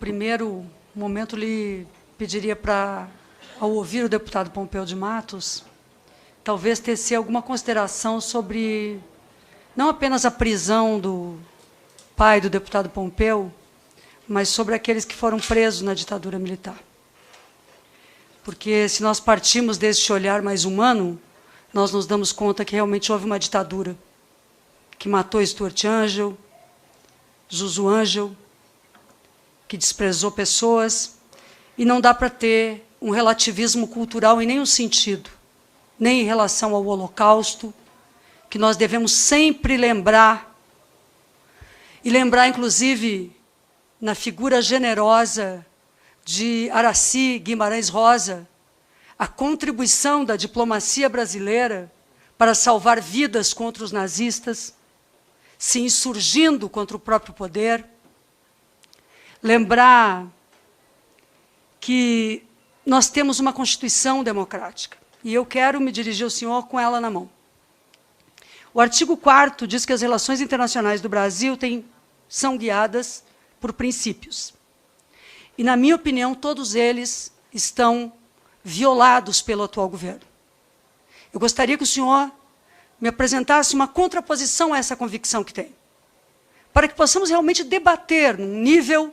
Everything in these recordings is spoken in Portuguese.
primeiro momento, lhe pediria para, ao ouvir o deputado Pompeu de Matos, talvez tecer alguma consideração sobre não apenas a prisão do pai do deputado Pompeu, mas sobre aqueles que foram presos na ditadura militar. Porque, se nós partimos deste olhar mais humano, nós nos damos conta que realmente houve uma ditadura que matou Stuart Angel, Zuzu Angel, que desprezou pessoas, e não dá para ter um relativismo cultural em nenhum sentido, nem em relação ao Holocausto, que nós devemos sempre lembrar, e lembrar, inclusive, na figura generosa de Aracy Guimarães Rosa, a contribuição da diplomacia brasileira para salvar vidas contra os nazistas, se insurgindo contra o próprio poder. Lembrar que nós temos uma Constituição democrática, e eu quero me dirigir ao senhor com ela na mão. O artigo 4º diz que as relações internacionais do Brasil são guiadas por princípios. E, na minha opinião, todos eles estão violados pelo atual governo. Eu gostaria que o senhor me apresentasse uma contraposição a essa convicção que tem, para que possamos realmente debater num nível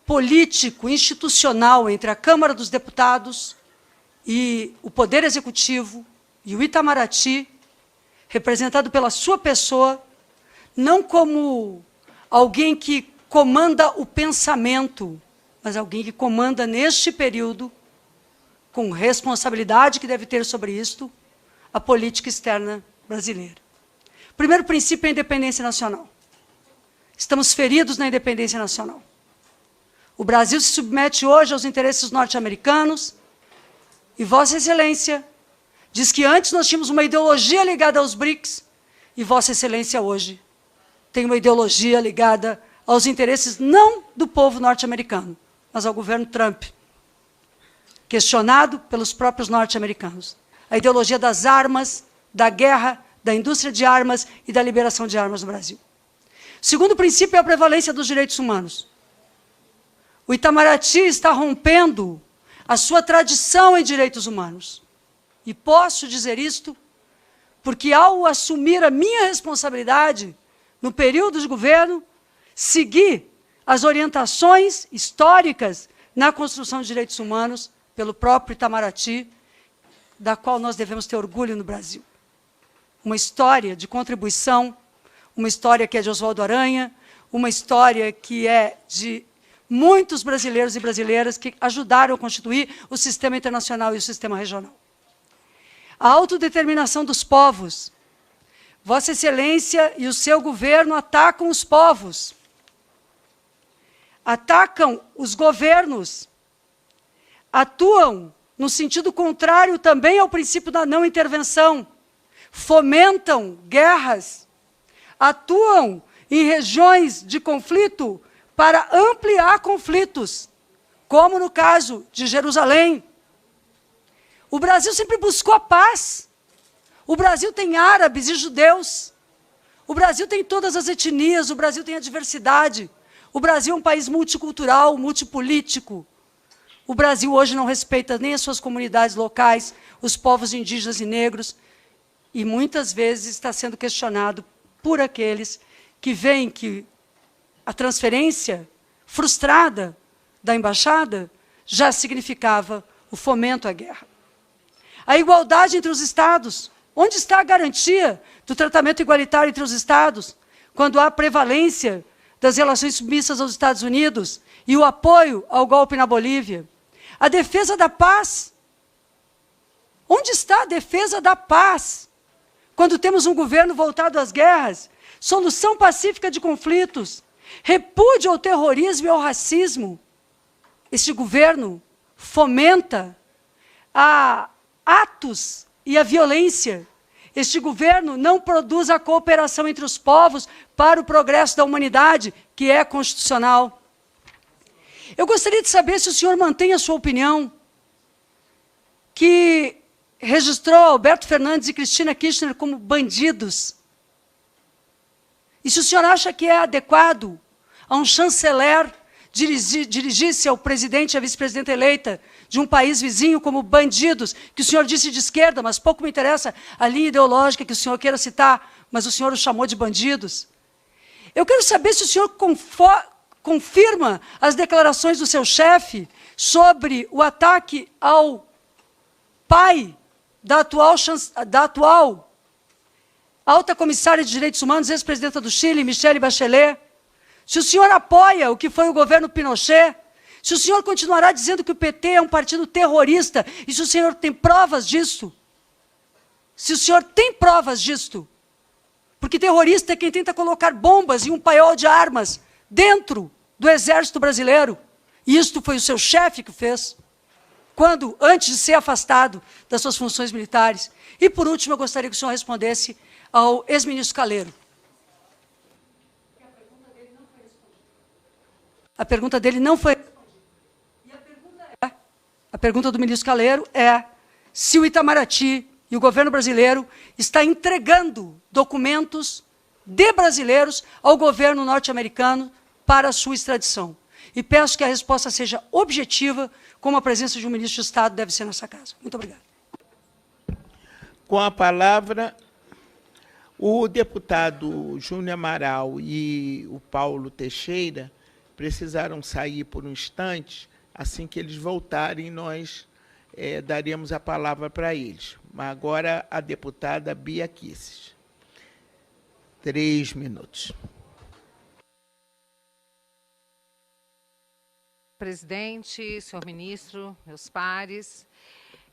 político, institucional, entre a Câmara dos Deputados e o Poder Executivo e o Itamaraty, representado pela sua pessoa, não como alguém que comanda o pensamento, mas alguém que comanda, neste período, com responsabilidade que deve ter sobre isto, a política externa brasileira. O primeiro princípio é a independência nacional. Estamos feridos na independência nacional. O Brasil se submete hoje aos interesses norte-americanos, e Vossa Excelência diz que antes nós tínhamos uma ideologia ligada aos BRICS, e Vossa Excelência hoje tem uma ideologia ligada aos interesses não do povo norte-americano, mas ao governo Trump, questionado pelos próprios norte-americanos. A ideologia das armas, da guerra, da indústria de armas e da liberação de armas no Brasil. O segundo princípio é a prevalência dos direitos humanos. O Itamaraty está rompendo a sua tradição em direitos humanos. E posso dizer isto porque, ao assumir a minha responsabilidade, no período de governo, segui as orientações históricas na construção de direitos humanos pelo próprio Itamaraty, da qual nós devemos ter orgulho no Brasil. Uma história de contribuição, uma história que é de Oswaldo Aranha, uma história que é de muitos brasileiros e brasileiras que ajudaram a constituir o sistema internacional e o sistema regional. A autodeterminação dos povos. Vossa Excelência e o seu governo atacam os povos, atacam os governos, atuam no sentido contrário também ao princípio da não intervenção, fomentam guerras, atuam em regiões de conflito para ampliar conflitos, como no caso de Jerusalém. O Brasil sempre buscou a paz. O Brasil tem árabes e judeus. O Brasil tem todas as etnias, o Brasil tem a diversidade. O Brasil é um país multicultural, multipolítico. O Brasil hoje não respeita nem as suas comunidades locais, os povos indígenas e negros, e muitas vezes está sendo questionado por aqueles que veem que a transferência frustrada da embaixada já significava o fomento à guerra. A igualdade entre os Estados. Onde está a garantia do tratamento igualitário entre os Estados, quando há prevalência das relações submissas aos Estados Unidos e o apoio ao golpe na Bolívia? A defesa da paz. Onde está a defesa da paz, quando temos um governo voltado às guerras, solução pacífica de conflitos, repúdio ao terrorismo e ao racismo? Este governo fomenta atos e a violência. Este governo não produz a cooperação entre os povos para o progresso da humanidade, que é constitucional. Eu gostaria de saber se o senhor mantém a sua opinião, que registrou Alberto Fernandes e Cristina Kirchner como bandidos. E se o senhor acha que é adequado a um chanceler dirigisse ao presidente e à vice-presidenta eleita de um país vizinho como bandidos, que o senhor disse de esquerda, mas pouco me interessa a linha ideológica que o senhor queira citar, mas o senhor os chamou de bandidos. Eu quero saber se o senhor confirma as declarações do seu chefe sobre o ataque ao pai da atual alta comissária de direitos humanos, ex-presidenta do Chile, Michelle Bachelet. Se o senhor apoia o que foi o governo Pinochet, se o senhor continuará dizendo que o PT é um partido terrorista, e se o senhor tem provas disso, se o senhor tem provas disto, porque terrorista é quem tenta colocar bombas e um paiol de armas dentro do exército brasileiro, e isto foi o seu chefe que fez, quando, antes de ser afastado das suas funções militares. E, por último, eu gostaria que o senhor respondesse ao ex-ministro Calheiro. A pergunta dele não foi respondida. E a pergunta do ministro Calheiro é se o Itamaraty e o governo brasileiro está entregando documentos de brasileiros ao governo norte-americano para a sua extradição. E peço que a resposta seja objetiva, como a presença de um ministro de Estado deve ser nessa casa. Muito obrigado. Com a palavra, o deputado Júnior Amaral e o Paulo Teixeira precisaram sair por um instante. Assim que eles voltarem, nós daremos a palavra para eles. Mas agora a deputada Bia Kicis. 3 minutos. Presidente, senhor ministro, meus pares,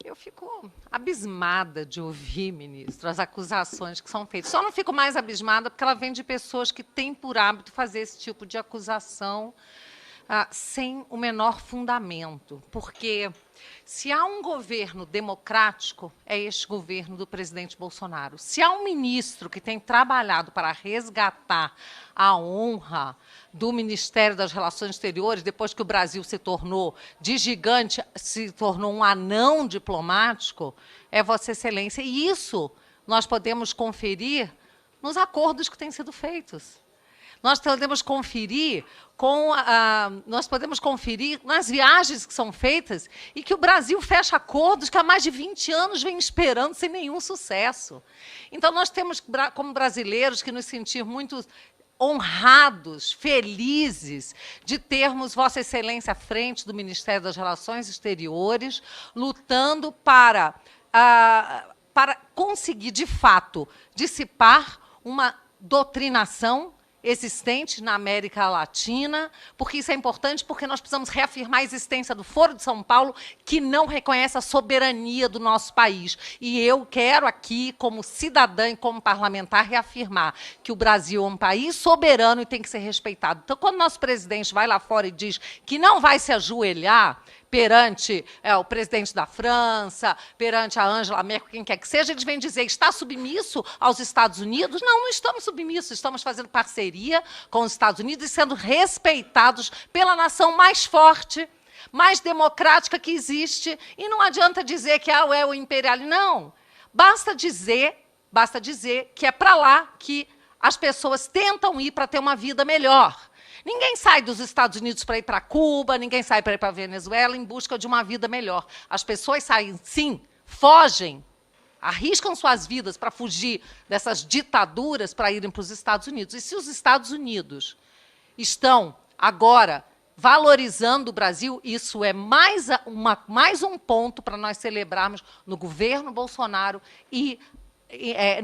eu fico abismada de ouvir, ministro, as acusações que são feitas. Só não fico mais abismada porque ela vem de pessoas que têm por hábito fazer esse tipo de acusação sem o menor fundamento. Porque se há um governo democrático, é este governo do presidente Bolsonaro. Se há um ministro que tem trabalhado para resgatar a honra do Ministério das Relações Exteriores, depois que o Brasil se tornou de gigante, se tornou um anão diplomático, é Vossa Excelência. E isso nós podemos conferir nos acordos que têm sido feitos. Nós podemos conferir nas viagens que são feitas e que o Brasil fecha acordos que há mais de 20 anos vem esperando sem nenhum sucesso. Então, nós temos, como brasileiros, que nos sentir muito honrados, felizes de termos Vossa Excelência à frente do Ministério das Relações Exteriores, lutando para conseguir, de fato, dissipar uma doutrinação existente na América Latina, porque isso é importante, porque nós precisamos reafirmar a existência do Foro de São Paulo, que não reconhece a soberania do nosso país. E eu quero aqui, como cidadã e como parlamentar, reafirmar que o Brasil é um país soberano e tem que ser respeitado. Então, quando nosso presidente vai lá fora e diz que não vai se ajoelhar perante o presidente da França, perante a Angela Merkel, quem quer que seja, eles vêm dizer que está submisso aos Estados Unidos. Não, não estamos submissos, estamos fazendo parceria com os Estados Unidos e sendo respeitados pela nação mais forte, mais democrática que existe. E não adianta dizer que é o imperialismo. Não, basta dizer que é para lá que as pessoas tentam ir para ter uma vida melhor. Ninguém sai dos Estados Unidos para ir para Cuba, ninguém sai para ir para a Venezuela em busca de uma vida melhor. As pessoas saem, sim, fogem, arriscam suas vidas para fugir dessas ditaduras para irem para os Estados Unidos. E se os Estados Unidos estão agora valorizando o Brasil, isso é mais um ponto para nós celebrarmos no governo Bolsonaro e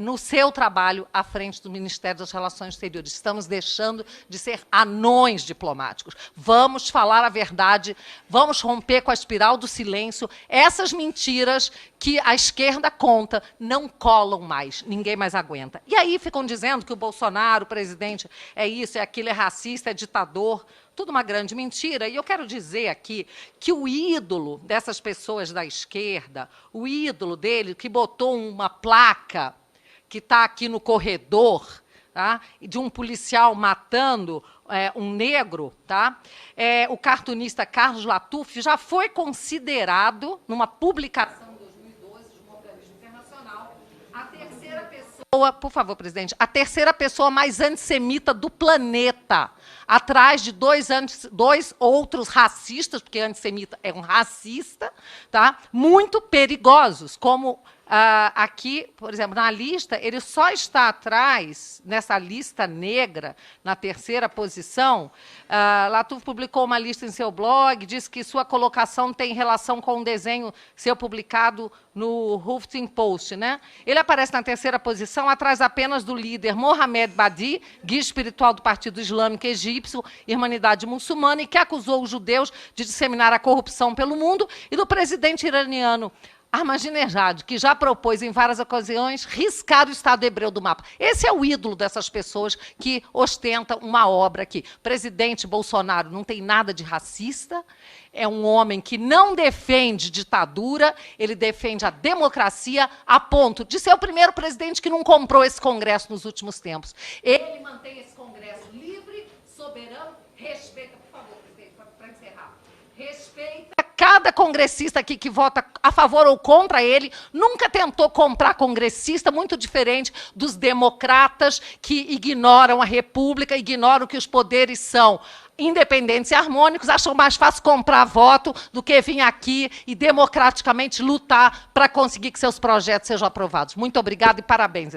no seu trabalho à frente do Ministério das Relações Exteriores. Estamos deixando de ser anões diplomáticos. Vamos falar a verdade, vamos romper com a espiral do silêncio. Essas mentiras que a esquerda conta não colam mais, ninguém mais aguenta. E aí ficam dizendo que o Bolsonaro, o presidente, é isso, é aquilo, é racista, é ditador. Tudo uma grande mentira. E eu quero dizer aqui que o ídolo dessas pessoas da esquerda, o ídolo dele, que botou uma placa que está aqui no corredor, tá, de um policial matando um negro, tá, o cartunista Carlos Latuf, já foi considerado, numa publicação em 2012 de um organismo internacional, a terceira pessoa por favor, presidente, a terceira pessoa mais antissemita do planeta, atrás de dois outros racistas, porque antissemita é um racista, tá? Muito perigosos, como aqui, por exemplo, na lista, ele só está atrás, nessa lista negra, na terceira posição. Latuf publicou uma lista em seu blog, diz que sua colocação tem relação com um desenho seu publicado no Huffington Post, né? Ele aparece na terceira posição, atrás apenas do líder Mohamed Badi, guia espiritual do Partido Islâmico Egípcio, Irmandade Muçulmana, e que acusou os judeus de disseminar a corrupção pelo mundo, e do presidente iraniano Ahmadinejad, que já propôs em várias ocasiões riscar o Estado hebreu do mapa. Esse é o ídolo dessas pessoas que ostentam uma obra aqui. Presidente Bolsonaro não tem nada de racista, é um homem que não defende ditadura, ele defende a democracia a ponto de ser o primeiro presidente que não comprou esse Congresso nos últimos tempos. Ele mantém esse Congresso livre, soberano, respeita, por favor, presidente, para encerrar, respeita cada congressista aqui que vota a favor ou contra ele, nunca tentou comprar congressista, muito diferente dos democratas que ignoram a República, ignoram que os poderes são independentes e harmônicos, acham mais fácil comprar voto do que vir aqui e democraticamente lutar para conseguir que seus projetos sejam aprovados. Muito obrigada e parabéns.